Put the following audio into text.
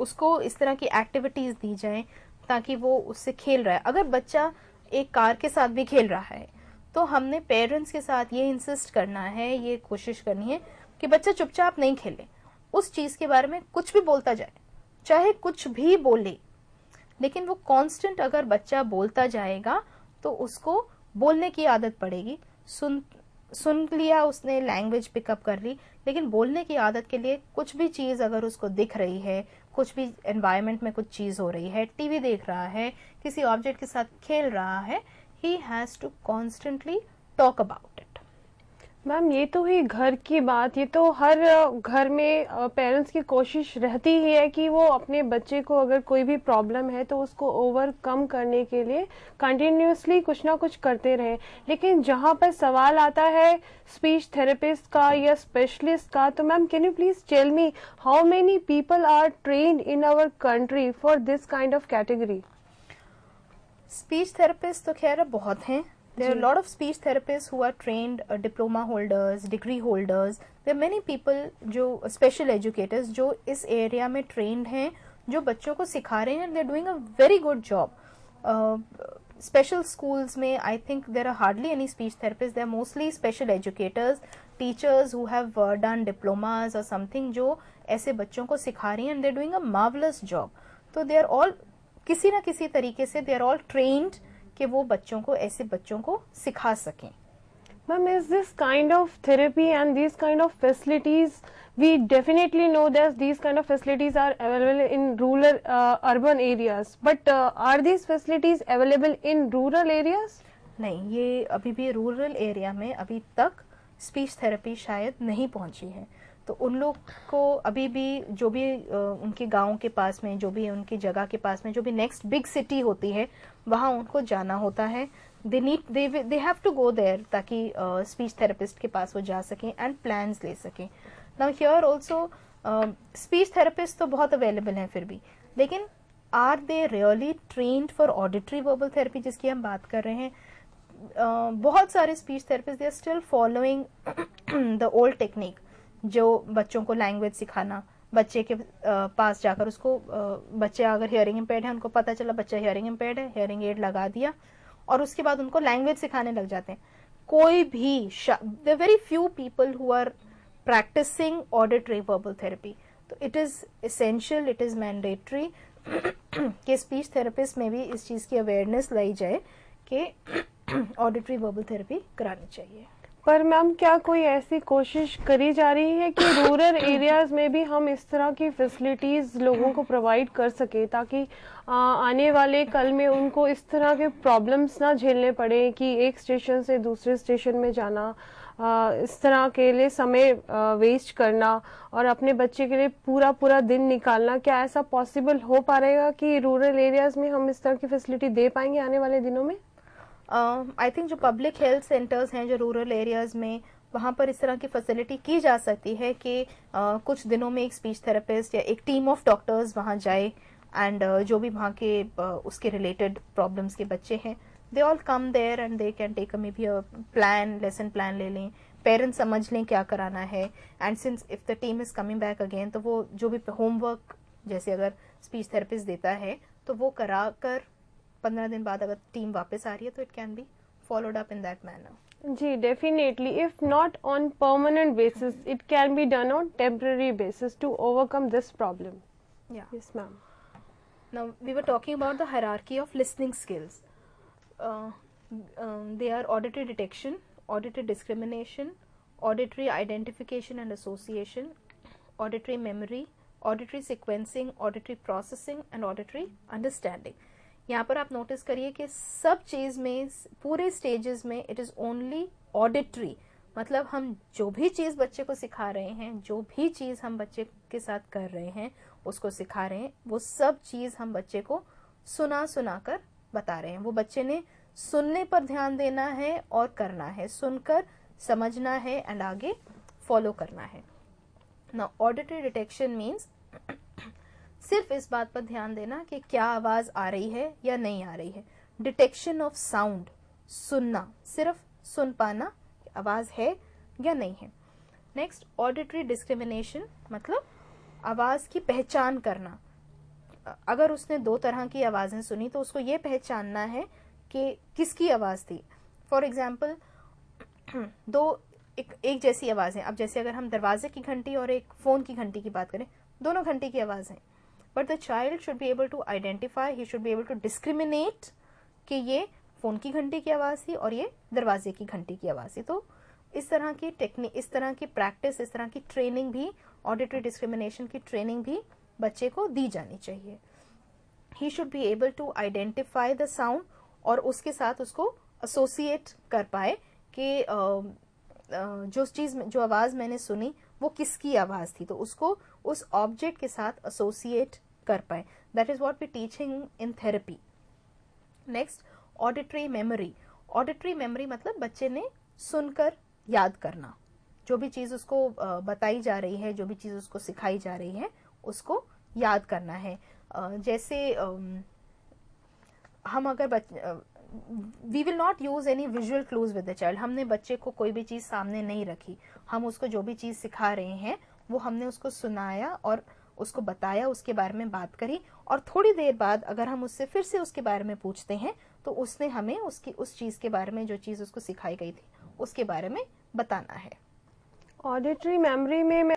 उसको इस तरह की एक्टिविटीज दी जाए ताकि वो उससे खेल रहा है। अगर बच्चा एक कार के साथ भी खेल रहा है तो हमने पेरेंट्स के साथ ये इंसिस्ट करना है, ये कोशिश करनी है कि बच्चा चुपचाप नहीं खेले, उस चीज के बारे में कुछ भी बोलता जाए, चाहे कुछ भी बोले, लेकिन वो कांस्टेंट अगर बच्चा बोलता जाएगा तो उसको बोलने की आदत पड़ेगी। सुन लिया उसने, लैंग्वेज पिकअप कर ली, लेकिन बोलने की आदत के लिए कुछ भी चीज अगर उसको दिख रही है, कुछ भी एनवायरनमेंट में कुछ चीज हो रही है, टीवी देख रहा है, किसी ऑब्जेक्ट के साथ खेल रहा है, he has to constantly talk about it. Ma'am ये तो ही घर की बात, ये तो हर घर में पेरेंट्स की कोशिश रहती ही है कि वो अपने बच्चे को अगर कोई भी प्रॉब्लम है तो उसको ओवरकम करने के लिए कंटिन्यूअसली कुछ ना कुछ करते रहें। लेकिन जहाँ पर सवाल आता है स्पीच थेरेपिस्ट का या स्पेशलिस्ट का, तो ma'am can you please tell me how many people are trained in our country for this kind of category? Speech therapist तो खैर बहुत हैं। There are a lot of speech therapists who are trained, diploma holders, degree holders. There are many people जो special educators जो इस area में trained हैं, जो बच्चों को सिखा रहे हैं, and they're doing a very good job. Special schools में I think there are hardly any speech therapists. They are mostly special educators, teachers who have done diplomas or something जो ऐसे बच्चों को सिखा रही हैं, and they're doing a marvelous job. तो they are all किसी ना किसी तरीके से they are all trained कि वो बच्चों को, ऐसे बच्चों को सिखा सकें। Ma'am, is this kind of therapy and these kind of facilities, we definitely know that these kind of facilities are available in rural urban areas, but are these facilities available in rural areas? नहीं, ये अभी भी rural area में अभी तक speech therapy शायद नहीं पहुंची है। तो उन लोग को अभी भी जो भी उनके गांव के पास में, जो भी उनकी जगह के पास में, जो भी नेक्स्ट बिग सिटी होती है, वहां उनको जाना होता है। They have to go there ताकि स्पीच थेरेपिस्ट के पास वो जा सकें एंड प्लान्स ले सकें। Now here also speech therapist तो बहुत अवेलेबल हैं फिर भी, लेकिन are they really trained for auditory verbal therapy जिसकी हम बात कर रहे हैं? बहुत सारे speech therapist they are still following the old technique, जो बच्चों को लैंग्वेज सिखाना, बच्चे के पास जाकर उसको, बच्चे अगर हियरिंग इम्पेयर्ड है, उनको पता चला बच्चा हियरिंग इम्पेयर्ड है, हियरिंग एड लगा दिया और उसके बाद उनको लैंग्वेज सिखाने लग जाते हैं। कोई भी there very few people who are practising auditory verbal therapy. तो it is essential, it is mandatory कि स्पीच थेरेपिस्ट में भी इस चीज की अवेयरनेस लाई जाए कि ऑडिटरी वर्बल थेरेपी करानी चाहिए। पर मैम क्या कोई ऐसी कोशिश करी जा रही है कि रूरल एरियाज में भी हम इस तरह की फैसिलिटीज लोगों को प्रोवाइड कर सके, ताकि आने वाले कल में उनको इस तरह के प्रॉब्लम्स ना झेलने पड़े कि एक स्टेशन से दूसरे स्टेशन में जाना, इस तरह के लिए समय वेस्ट करना और अपने बच्चे के लिए पूरा पूरा दिन निकालना? क्या ऐसा पॉसिबल हो पाएगा कि रूरल एरियाज में हम इस तरह की फैसिलिटी दे पाएंगे आने वाले दिनों में? आई थिंक जो पब्लिक हेल्थ सेंटर्स हैं जो रूरल एरियाज में, वहाँ पर इस तरह की फैसिलिटी की जा सकती है कि कुछ दिनों में एक स्पीच थेरेपिस्ट या एक टीम ऑफ डॉक्टर्स वहाँ जाए एंड जो भी वहाँ के उसके रिलेटेड प्रॉब्लम्स के बच्चे हैं, they all come there and they can take maybe a plan, lesson plan ले लें, पेरेंट्स समझ लें क्या कराना है, and since if the team is coming back again, तो वो जो भी होमवर्क जैसे अगर स्पीच थेरेपिस्ट देता है तो वो करा कर 15 दिन बाद अगर टीम वापस आ रही है तो it can be followed up in that manner. जी definitely, if not on permanent basis, it can be done on temporary basis to overcome this problem. Yes ma'am. Now we were talking about the hierarchy of listening skills. They are auditory detection, auditory discrimination, auditory identification and association, auditory memory, auditory sequencing, auditory processing and auditory understanding. यहाँ पर आप notice करिए कि सब चीज में, पूरे stages में इट इज ओनली ऑडिटरी, मतलब हम जो भी चीज बच्चे को सिखा रहे हैं, जो भी चीज हम बच्चे के साथ कर रहे हैं, उसको सिखा रहे हैं, वो सब चीज हम बच्चे को सुना सुना कर बता रहे हैं। वो बच्चे ने सुनने पर ध्यान देना है और करना है, सुनकर समझना है एंड आगे फॉलो करना है। नाउ ऑडिटरी डिटेक्शन मीन्स सिर्फ इस बात पर ध्यान देना कि क्या आवाज आ रही है या नहीं आ रही है। डिटेक्शन ऑफ साउंड, सुनना, सिर्फ सुन पाना आवाज है या नहीं है। नेक्स्ट ऑडिटरी डिस्क्रिमिनेशन, मतलब आवाज की पहचान करना, अगर उसने 2 तरह की आवाज़ें सुनी तो उसको ये पहचानना है कि किसकी आवाज़ थी। फॉर एग्जाम्पल एक जैसी आवाज़ें, अब जैसे अगर हम दरवाजे की घंटी और एक फ़ोन की घंटी की बात करें, दोनों घंटी की आवाज़ हैं, but the child should be able to identify, he should be able to discriminate कि ये फ़ोन की घंटी की आवाज़ थी और ये दरवाजे की घंटी की आवाज़ थी। तो इस तरह की टेक्निक, इस तरह की प्रैक्टिस, इस तरह की ट्रेनिंग भी, ऑडिटरी डिस्क्रिमिनेशन की ट्रेनिंग भी बच्चे को दी जानी चाहिए। He should be able to identify the sound और उसके साथ उसको एसोसिएट कर पाए कि जो आवाज़ मैंने सुनी वो किसकी आवाज़ थी, तो उसको उस ऑब्जेक्ट के साथ एसोसिएट कर पाए। That is what we teaching in therapy. Next, auditory memory. Auditory memory मतलब बच्चे ने सुनकर याद करना, जो भी चीज़ उसको बताई जा रही है, जो भी चीज़ उसको सिखाई जा रही है, उसको याद करना है। जैसे हम अगर we will not use any visual clues with the child. हमने बच्चे को कोई भी चीज़ सामने नहीं रखी, हम उसको जो भी चीज़ सिखा रहे हैं वो हमने उसको सुनाया और उसको बताया, उसके बारे में बात करी, और थोड़ी देर बाद अगर हम उससे फिर से उसके बारे में पूछते हैं तो उसने हमें उसकी उस चीज़ के बारे में, जो चीज़ उसको सिखाई गई थी, उसके बारे में बताना है। ऑडिटरी मेमोरी में